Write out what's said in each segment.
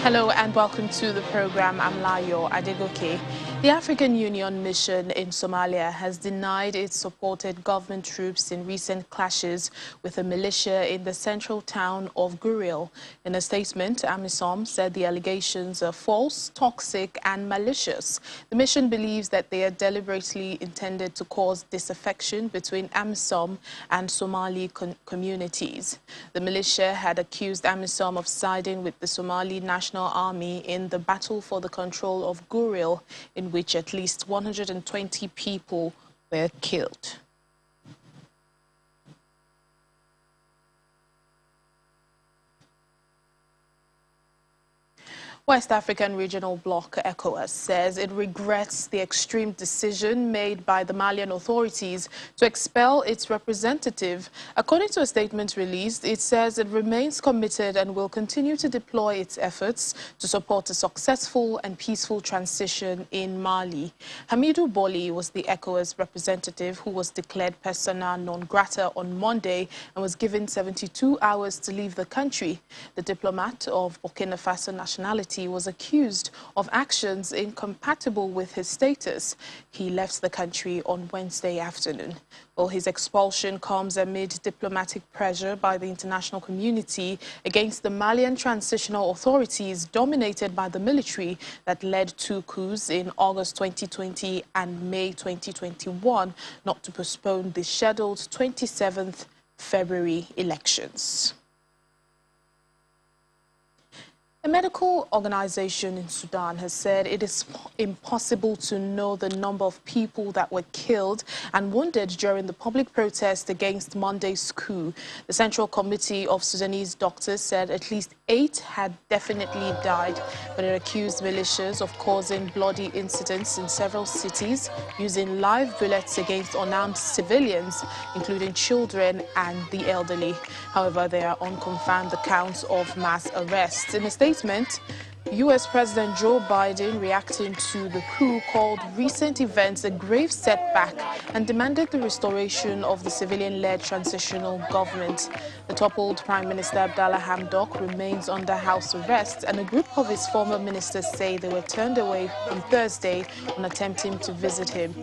Hello and welcome to the program. I'm Layo Adegoke. The African Union mission in Somalia has denied it supported government troops in recent clashes with a militia in the central town of Guril. In a statement, AMISOM said the allegations are false, toxic and malicious. The mission believes that they are deliberately intended to cause disaffection between AMISOM and Somali communities. The militia had accused AMISOM of siding with the Somali National Army in the battle for the control of Guril, in which at least 120 people were killed. West African Regional Bloc ECOWAS says it regrets the extreme decision made by the Malian authorities to expel its representative. According to a statement released, it says it remains committed and will continue to deploy its efforts to support a successful and peaceful transition in Mali. Hamidou Boli was the ECOWAS representative who was declared persona non grata on Monday and was given 72 hours to leave the country. The diplomat of Burkina Faso nationality was accused of actions incompatible with his status. He left the country on Wednesday afternoon. Well, his expulsion comes amid diplomatic pressure by the international community against the Malian transitional authorities dominated by the military that led two coups in August 2020 and May 2021 not to postpone the scheduled 27th February elections. A medical organization in Sudan has said it is impossible to know the number of people that were killed and wounded during the public protest against Monday's coup. The Central Committee of Sudanese Doctors said at least 8 had definitely died, but it accused militias of causing bloody incidents in several cities using live bullets against unarmed civilians, including children and the elderly. However, there are unconfirmed accounts of mass arrests. In a statement, U.S. President Joe Biden, reacting to the coup, called recent events a grave setback and demanded the restoration of the civilian-led transitional government. The toppled Prime Minister Abdallah Hamdok remains under house arrest, and a group of his former ministers say they were turned away on Thursday on attempting to visit him.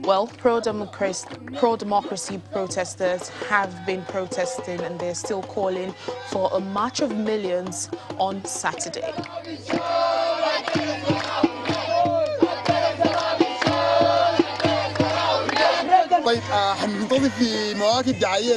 Well, pro-democracy protesters have been protesting, and they're still calling for a march of millions on Saturday. هننتظر في مواكب دعائية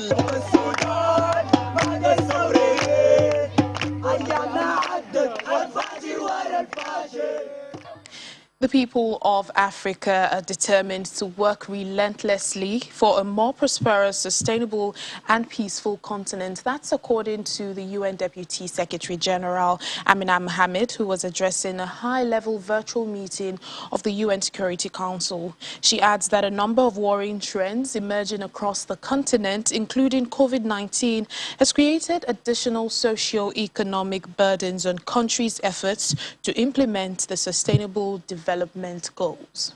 The people of Africa are determined to work relentlessly for a more prosperous, sustainable and peaceful continent. That's according to the UN Deputy Secretary General Amina Mohamed, who was addressing a high-level virtual meeting of the UN Security Council. She adds that a number of worrying trends emerging across the continent, including COVID-19, has created additional socio-economic burdens on countries' efforts to implement the sustainable development goals.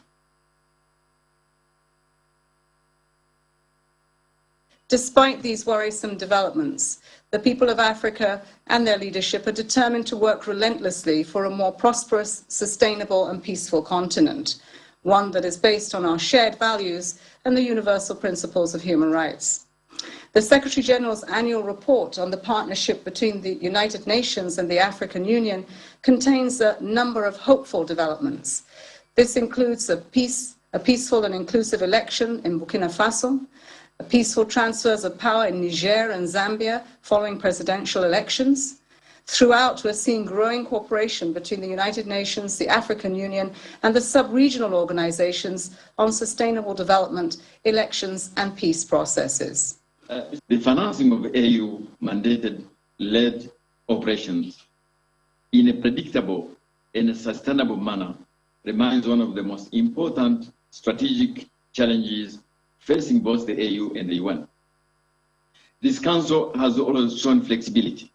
Despite these worrisome developments, the people of Africa and their leadership are determined to work relentlessly for a more prosperous, sustainable and peaceful continent, one that is based on our shared values and the universal principles of human rights. The Secretary General's annual report on the partnership between the United Nations and the African Union contains a number of hopeful developments. This includes a peaceful and inclusive election in Burkina Faso, a peaceful transfers of power in Niger and Zambia following presidential elections. Throughout, we're seeing growing cooperation between the United Nations, the African Union, and the sub-regional organizations on sustainable development, elections, and peace processes. The financing of AU mandated led operations in a predictable and a sustainable manner remains one of the most important strategic challenges facing both the AU and the UN. This council has always shown flexibility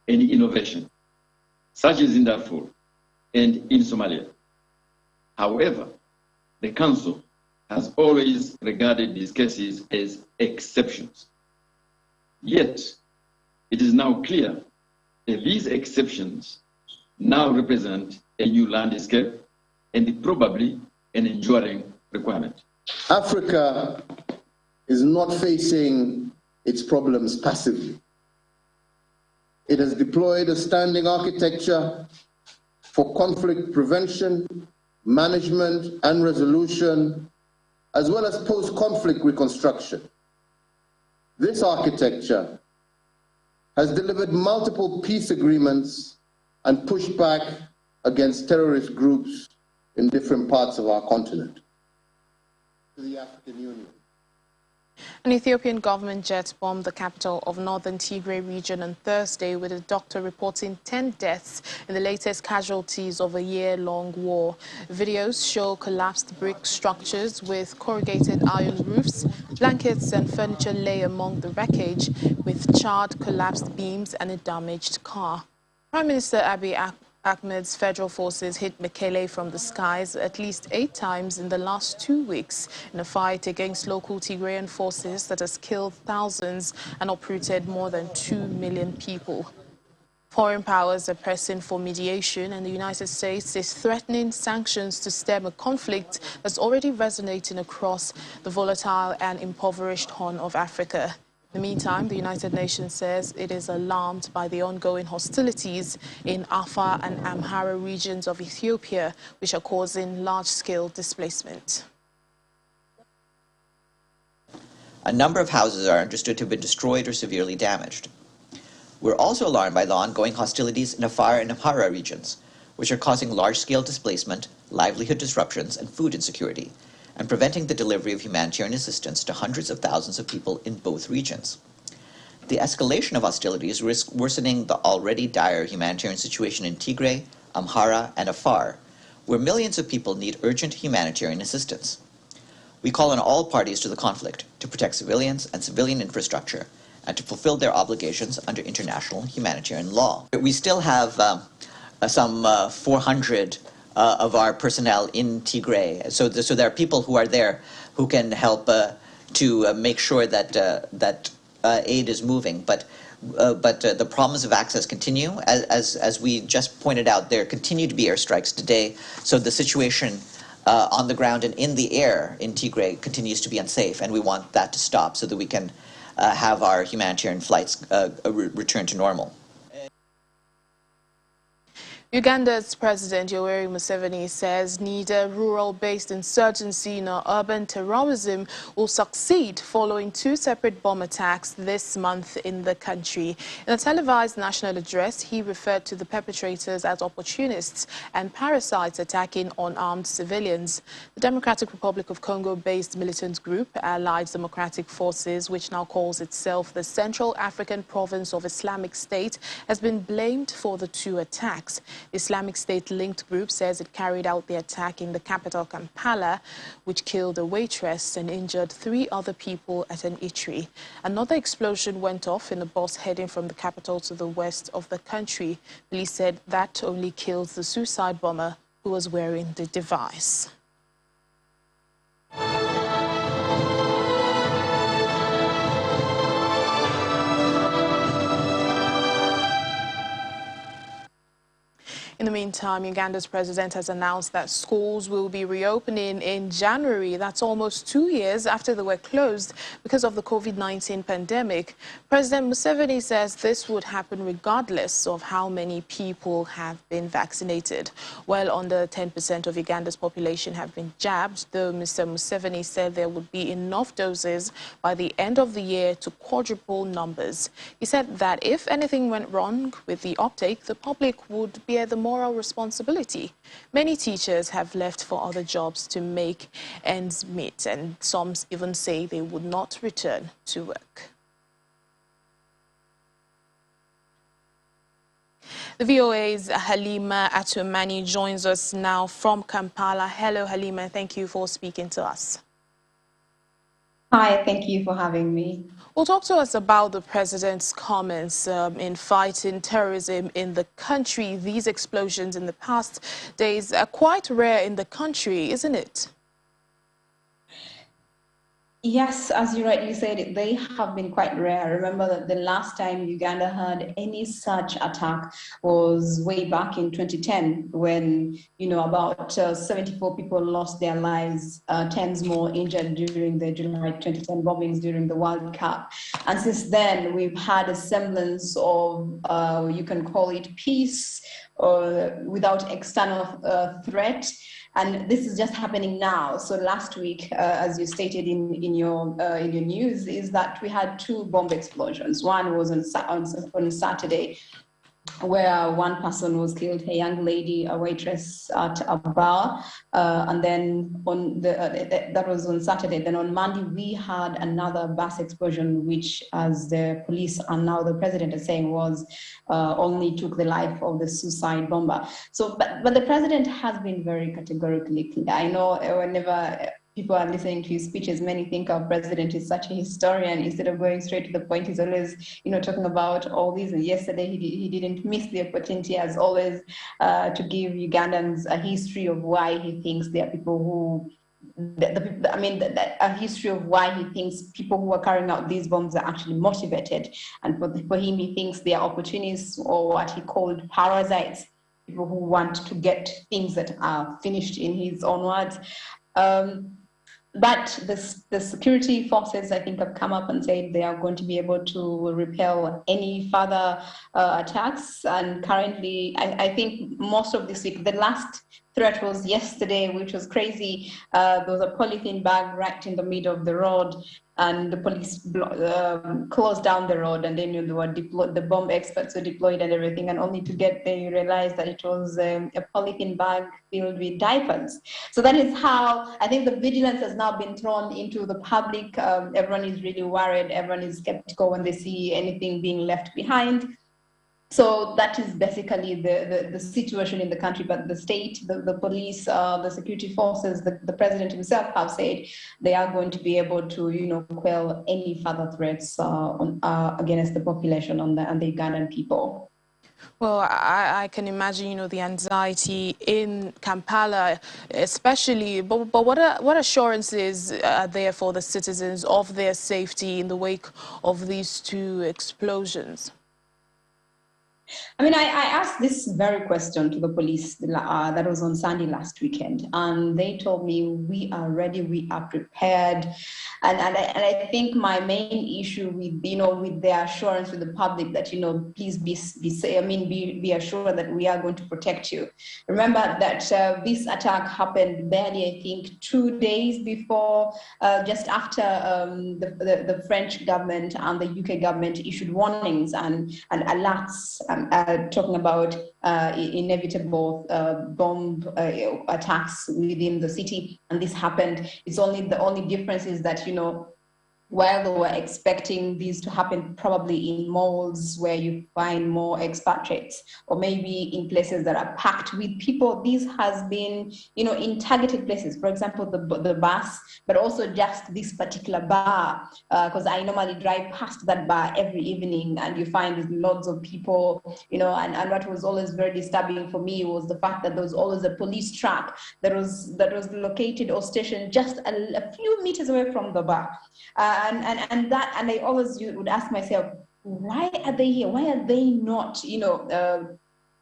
and innovation, such as in Darfur and in Somalia. However, the council has always regarded these cases as exceptions. Yet, it is now clear that these exceptions now represent a new landscape and probably an enduring requirement. Africa is not facing its problems passively. It has deployed a standing architecture for conflict prevention, management, and resolution, as well as post-conflict reconstruction. This architecture has delivered multiple peace agreements and pushed back against terrorist groups in different parts of our continent. The African Union. An Ethiopian government jet bombed the capital of northern Tigray region on Thursday, with a doctor reporting 10 deaths in the latest casualties of a year-long war. Videos show collapsed brick structures with corrugated iron roofs. Blankets and furniture lay among the wreckage, with charred collapsed beams and a damaged car. Prime Minister Abiy Ahmed's federal forces hit Mekele from the skies at least 8 times in the last 2 weeks in a fight against local Tigrayan forces that has killed thousands and uprooted more than 2 million people. Foreign powers are pressing for mediation, and the United States is threatening sanctions to stem a conflict that's already resonating across the volatile and impoverished Horn of Africa. In the meantime, the United Nations says it is alarmed by the ongoing hostilities in Afar and Amhara regions of Ethiopia, which are causing large-scale displacement. A number of houses are understood to have been destroyed or severely damaged. We're also alarmed by the ongoing hostilities in Afar and Amhara regions, which are causing large-scale displacement, livelihood disruptions, and food insecurity, and preventing the delivery of humanitarian assistance to hundreds of thousands of people in both regions. The escalation of hostilities risks worsening the already dire humanitarian situation in Tigray, Amhara, and Afar, where millions of people need urgent humanitarian assistance. We call on all parties to the conflict to protect civilians and civilian infrastructure and to fulfill their obligations under international humanitarian law. We still have some 400 of our personnel in Tigray. So there are people who are there who can help to make sure that aid is moving. But the problems of access continue. As we just pointed out, there continue to be airstrikes today. So the situation on the ground and in the air in Tigray continues to be unsafe, and we want that to stop so that we can have our humanitarian flights return to normal. Uganda's President Yoweri Museveni says neither rural-based insurgency nor urban terrorism will succeed following 2 separate bomb attacks this month in the country. In a televised national address, he referred to the perpetrators as opportunists and parasites attacking unarmed civilians. The Democratic Republic of Congo-based militant group, Allied Democratic Forces, which now calls itself the Central African Province of Islamic State, has been blamed for the 2 attacks. The Islamic State-linked group says it carried out the attack in the capital Kampala, which killed a waitress and injured 3 other people at an eatery. Another explosion went off in a bus heading from the capital to the west of the country. Police said that only killed the suicide bomber who was wearing the device. In the meantime, Uganda's president has announced that schools will be reopening in January. That's almost 2 years after they were closed because of the COVID-19 pandemic. President Museveni says this would happen regardless of how many people have been vaccinated. Well under 10% of Uganda's population have been jabbed, though Mr. Museveni said there would be enough doses by the end of the year to quadruple numbers. He said that if anything went wrong with the uptake, the public would bear the moral responsibility. Many teachers have left for other jobs to make ends meet, and some even say they would not return to work. The VOA's Halima Atumani joins us now from Kampala. Hello, Halima. Thank you for speaking to us. Hi, thank you for having me. Well, talk to us about the president's comments in fighting terrorism in the country. These explosions in the past days are quite rare in the country, isn't it? Yes, as you rightly said, they have been quite rare. Remember that the last time Uganda had any such attack was way back in 2010, when about 74 people lost their lives, tens more injured during the July 2010 bombings during the World Cup. And since then, we've had a semblance of you can call it peace, or without external threat. And this is just happening now. So last week, as you stated in your news, is that we had two bomb explosions. One was on Saturday, where one person was killed, a young lady, a waitress at a bar, and then that was on Saturday. Then on Monday we had another bus explosion, which, as the police and now the president is saying, was only took the life of the suicide bomber. So, but the president has been very categorically clear. I know whenever people are listening to his speeches, many think our president is such a historian. Instead of going straight to the point, he's always, talking about all these. And yesterday, he didn't miss the opportunity, as always, to give Ugandans a history of why he thinks there are people who, a history of why he thinks people who are carrying out these bombs are actually motivated. And for him, he thinks they are opportunists, or what he called parasites, people who want to get things that are finished, in his own words. But the security forces, I think, have come up and said they are going to be able to repel any further attacks. And currently, I think most of this week, the last threat was yesterday, which was crazy. There was a polythene bag right in the middle of the road, and the police closed down the road, and then they were deployed, the bomb experts were deployed and everything, and only to get there you realize that it was a polythene bag filled with diapers. So that is how I think the vigilance has now been thrown into the public. Everyone is really worried. Everyone is skeptical when they see anything being left behind. So that is basically the situation in the country. But the state, the police, the security forces, the president himself have said they are going to be able to, quell any further threats against the population and the Ugandan people. Well, I can imagine, the anxiety in Kampala, especially. But what assurances are there for the citizens of their safety in the wake of these two explosions? I mean, I asked this very question to the police that was on Sunday last weekend, and they told me we are ready, we are prepared, and I think my main issue with with their assurance with the public that please be assured that we are going to protect you. Remember that this attack happened barely, I think, 2 days before, just after the French government and the UK government issued warnings and alerts. Talking about inevitable bomb attacks within the city, and this happened. It's the only difference is that while they were expecting these to happen probably in malls where you find more expatriates, or maybe in places that are packed with people, this has been, in targeted places. For example, the bus, but also just this particular bar, because I normally drive past that bar every evening, and you find lots of people, and what was always very disturbing for me was the fact that there was always a police truck that was located or stationed just a few meters away from the bar. And I always would ask myself, why are they here? Why are they not,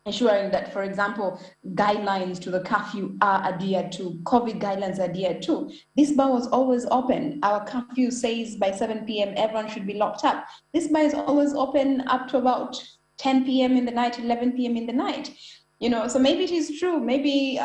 ensuring that, for example, guidelines to the curfew are adhered to, COVID guidelines are adhered to? This bar was always open. Our curfew says by 7 p.m. everyone should be locked up. This bar is always open up to about 10 p.m. in the night, 11 p.m. in the night. So maybe it is true. Maybe,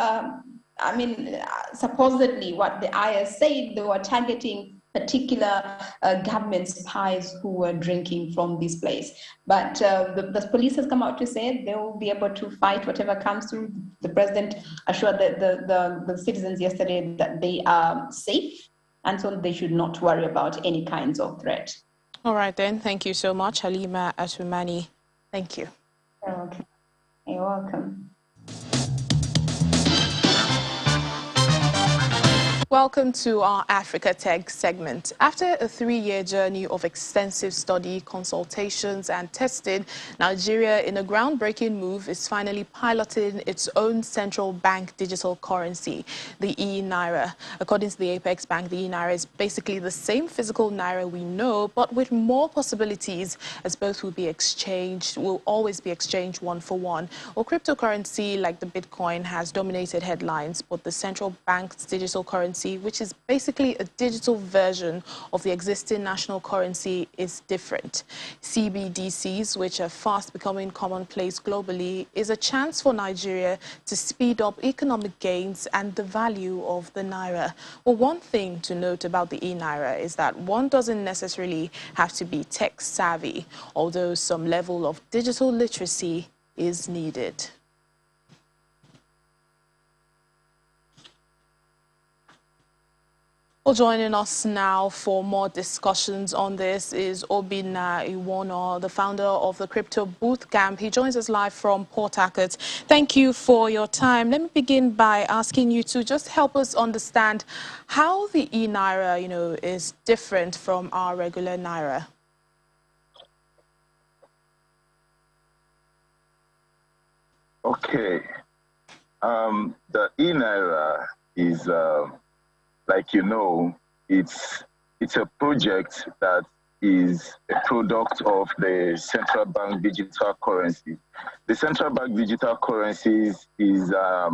supposedly what the IS said, they were targeting particular government spies who were drinking from this place. But the police has come out to say they will be able to fight whatever comes through. The president assured the citizens yesterday that they are safe, and so they should not worry about any kinds of threat. All right, then. Thank you so much, Halima Asumani. Thank you. Okay. You're welcome. Welcome to our Africa Tech segment. After a 3-year journey of extensive study, consultations and testing, Nigeria, in a groundbreaking move, is finally piloting its own central bank digital currency, the eNaira. According to the Apex Bank, the eNaira is basically the same physical naira we know, but with more possibilities, as both will always be exchanged one for one. Or cryptocurrency like the Bitcoin has dominated headlines, but the central bank's digital currency, which is basically a digital version of the existing national currency, is different. CBDCs, which are fast becoming commonplace globally, is a chance for Nigeria to speed up economic gains and the value of the naira. Well, one thing to note about the eNaira is that one doesn't necessarily have to be tech savvy, although some level of digital literacy is needed. Well, joining us now for more discussions on this is Obinna Iwono, the founder of the Crypto Boot Camp. He joins us live from Port Harcourt. Thank you for your time. Let me begin by asking you to just help us understand how the eNaira, is different from our regular naira. Okay. The eNaira is like it's a project that is a product of the central bank digital currency. The central bank digital currencies is a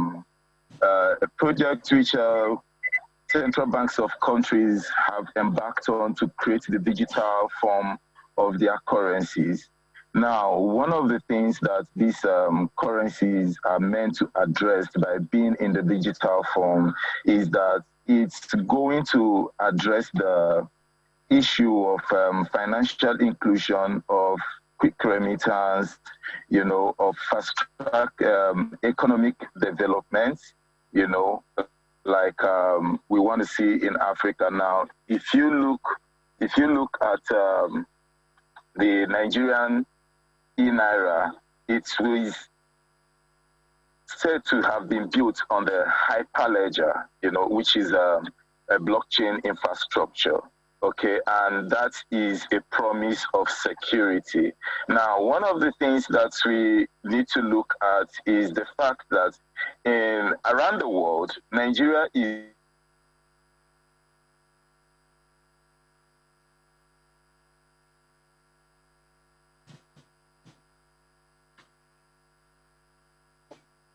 project which central banks of countries have embarked on to create the digital form of their currencies. Now, one of the things that these currencies are meant to address by being in the digital form is that it's going to address the issue of financial inclusion, of quick remittance, of fast-track economic development, like we want to see in Africa now. If you look at the Nigerian eNaira, it was said to have been built on the Hyperledger, which is a blockchain infrastructure. Okay, and that is a promise of security. Now, one of the things that we need to look at is the fact that around the world, Nigeria is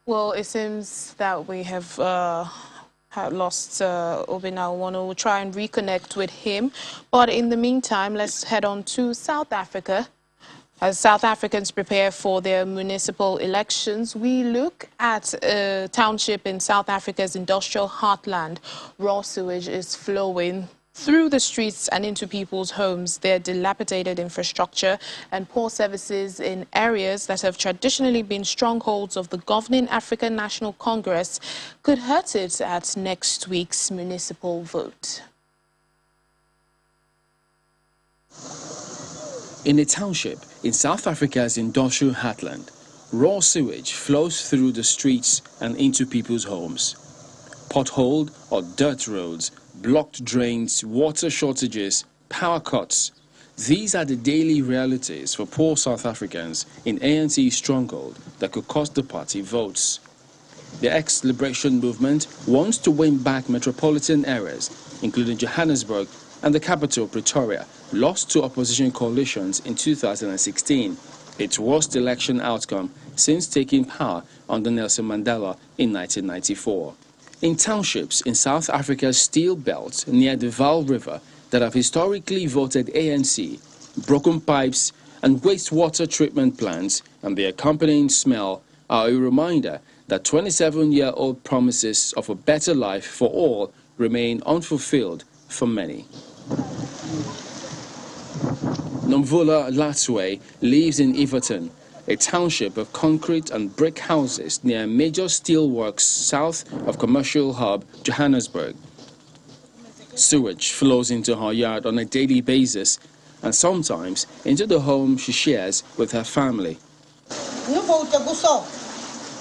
Well, it seems that we have lost Obinna Iwono. We'll try and reconnect with him. But in the meantime, let's head on to South Africa. As South Africans prepare for their municipal elections, we look at a township in South Africa's industrial heartland. Raw sewage is flowing through the streets and into people's homes. Their dilapidated infrastructure and poor services in areas that have traditionally been strongholds of the governing African National Congress could hurt it at next week's municipal vote. In a township in South Africa's industrial heartland, raw sewage flows through the streets and into people's homes. Potholed or dirt roads, blocked drains, water shortages, power cuts. These are the daily realities for poor South Africans in ANC's stronghold that could cost the party votes. The ex-liberation movement wants to win back metropolitan areas, including Johannesburg and the capital, Pretoria, lost to opposition coalitions in 2016, its worst election outcome since taking power under Nelson Mandela in 1994. In townships in South Africa's steel belt near the Vaal River that have historically voted ANC, broken pipes and wastewater treatment plants and the accompanying smell are a reminder that 27-year-old promises of a better life for all remain unfulfilled for many. Nomvula Latswe lives in Everton, a township of concrete and brick houses near major steelworks south of commercial hub Johannesburg. Sewage flows into her yard on a daily basis and sometimes into the home she shares with her family.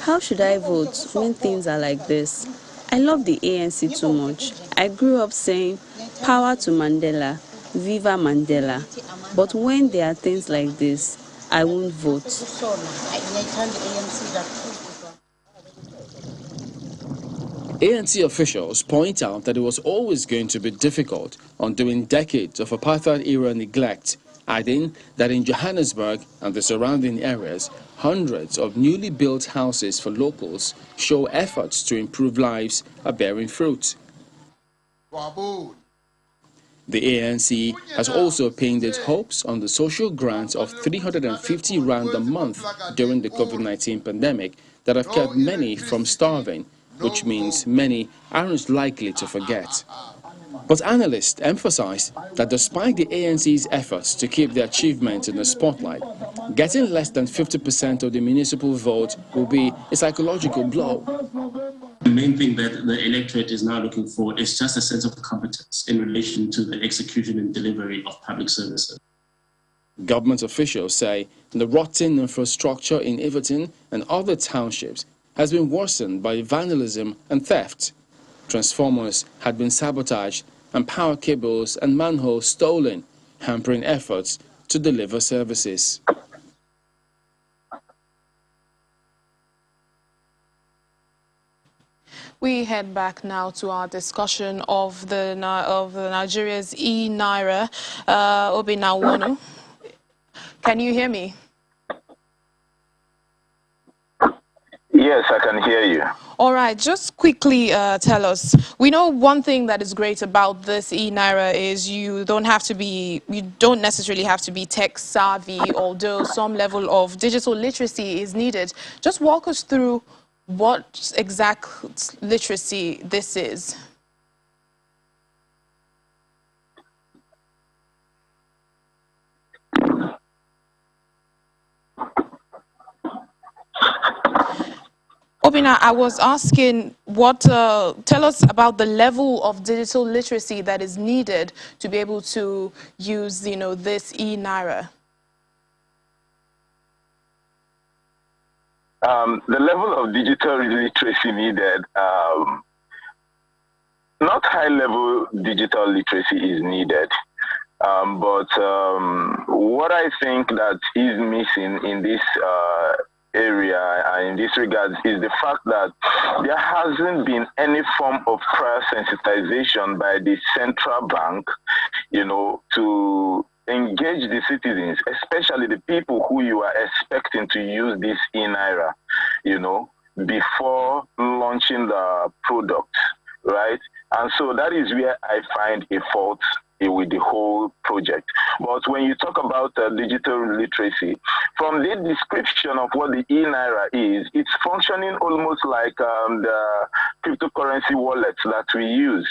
How should I vote when things are like this? I love the ANC too much. I grew up saying, power to Mandela, viva Mandela. But when there are things like this, I won't vote. ANC officials point out that it was always going to be difficult undoing decades of apartheid-era neglect, adding that in Johannesburg and the surrounding areas, hundreds of newly built houses for locals show efforts to improve lives are bearing fruit. The ANC has also pinned its hopes on the social grants of 350 rand a month during the COVID-19 pandemic that have kept many from starving, which means many aren't likely to forget. But analysts emphasize that despite the ANC's efforts to keep the achievements in the spotlight, getting less than 50% of the municipal vote will be a psychological blow. The main thing that the electorate is now looking for is just a sense of competence in relation to the execution and delivery of public services. Government officials say the rotten infrastructure in Everton and other townships has been worsened by vandalism and theft. Transformers had been sabotaged and power cables and manholes stolen, hampering efforts to deliver services. We head back now to our discussion of the Nigeria's eNaira. Obinawonu, can you hear me? Yes, I can hear you. All right, just quickly tell us. We know one thing that is great about this eNaira is you don't necessarily have to be tech savvy, although some level of digital literacy is needed. Just walk us through what exact literacy this is. Obina, I was asking tell us about the level of digital literacy that is needed to be able to use, this eNaira. The level of digital literacy needed, not high-level digital literacy is needed, but what I think that is missing in this area and in this regard is the fact that there hasn't been any form of prior sensitization by the central bank, to engage the citizens, especially the people who you are expecting to use this eNaira, before launching the product, right? And so that is where I find a fault with the whole project. But when you talk about digital literacy, from the description of what the eNaira is, it's functioning almost like the cryptocurrency wallets that we use,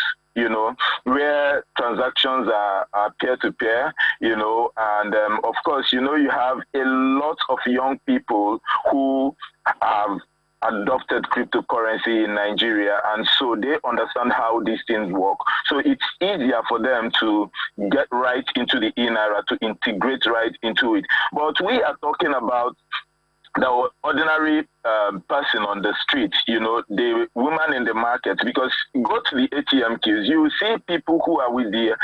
where transactions are peer-to-peer, and of course, you have a lot of young people who have adopted cryptocurrency in Nigeria, and so they understand how these things work. So it's easier for them to get right into the eNaira, to integrate right into it. But we are talking about the ordinary person on the street, the woman in the market, because go to the ATM queues, you will see people who are with their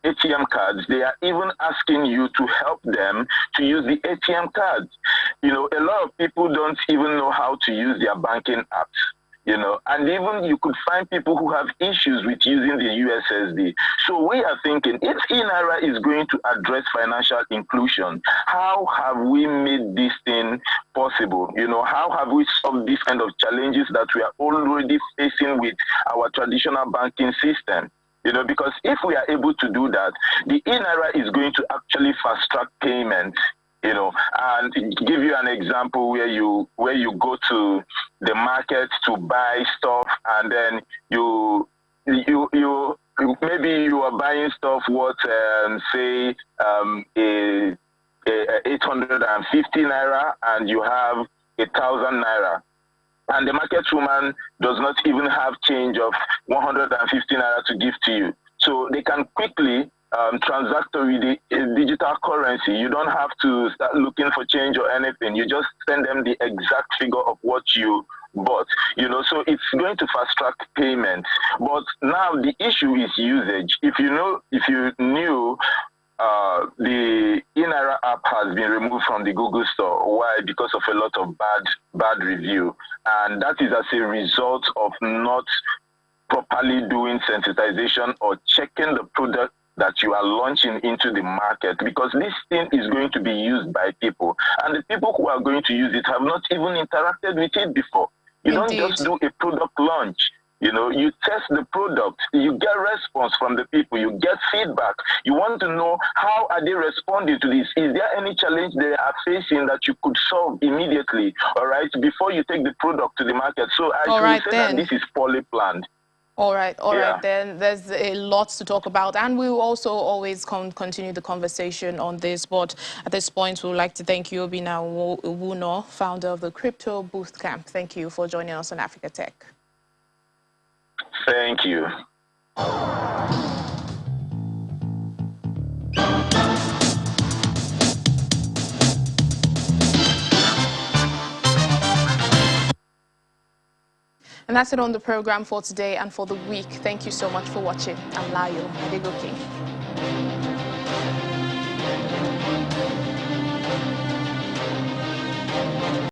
ATM cards. They are even asking you to help them to use the ATM cards. A lot of people don't even know how to use their banking apps, and even you could find people who have issues with using the USSD. So we are thinking, if eNaira is going to address financial inclusion, how have we made this thing possible? How have we solved these kind of challenges that we are already facing with our traditional banking system? Because if we are able to do that, the eNaira is going to actually fast-track payments, and give you an example where you go to the market to buy stuff, and then you maybe you are buying stuff worth say 850 naira, and you have 1,000 naira. And the market woman does not even have change of 150 naira to give to you. So they can quickly transact with the digital currency. You don't have to start looking for change or anything. You just send them the exact figure of what you But, so it's going to fast track payment. But now the issue is usage. If you knew the eNaira app has been removed from the Google Store. Why? Because of a lot of bad review. And that is as a result of not properly doing sensitization or checking the product that you are launching into the market, because this thing is going to be used by people. And the people who are going to use it have not even interacted with it before. You don't just do a product launch. You test the product, you get response from the people, you get feedback. You want to know how are they responding to this? Is there any challenge they are facing that you could solve immediately, all right, before you take the product to the market? So I would say that this is poorly planned. All right then. There's a lot to talk about, and we will also always continue the conversation on this. But at this point, we would like to thank you, Obinna Nwuno, founder of the Crypto Booth Camp. Thank you for joining us on Africa Tech. Thank you. And that's it on the program for today and for the week. Thank you so much for watching. I'm Layo Adegoke.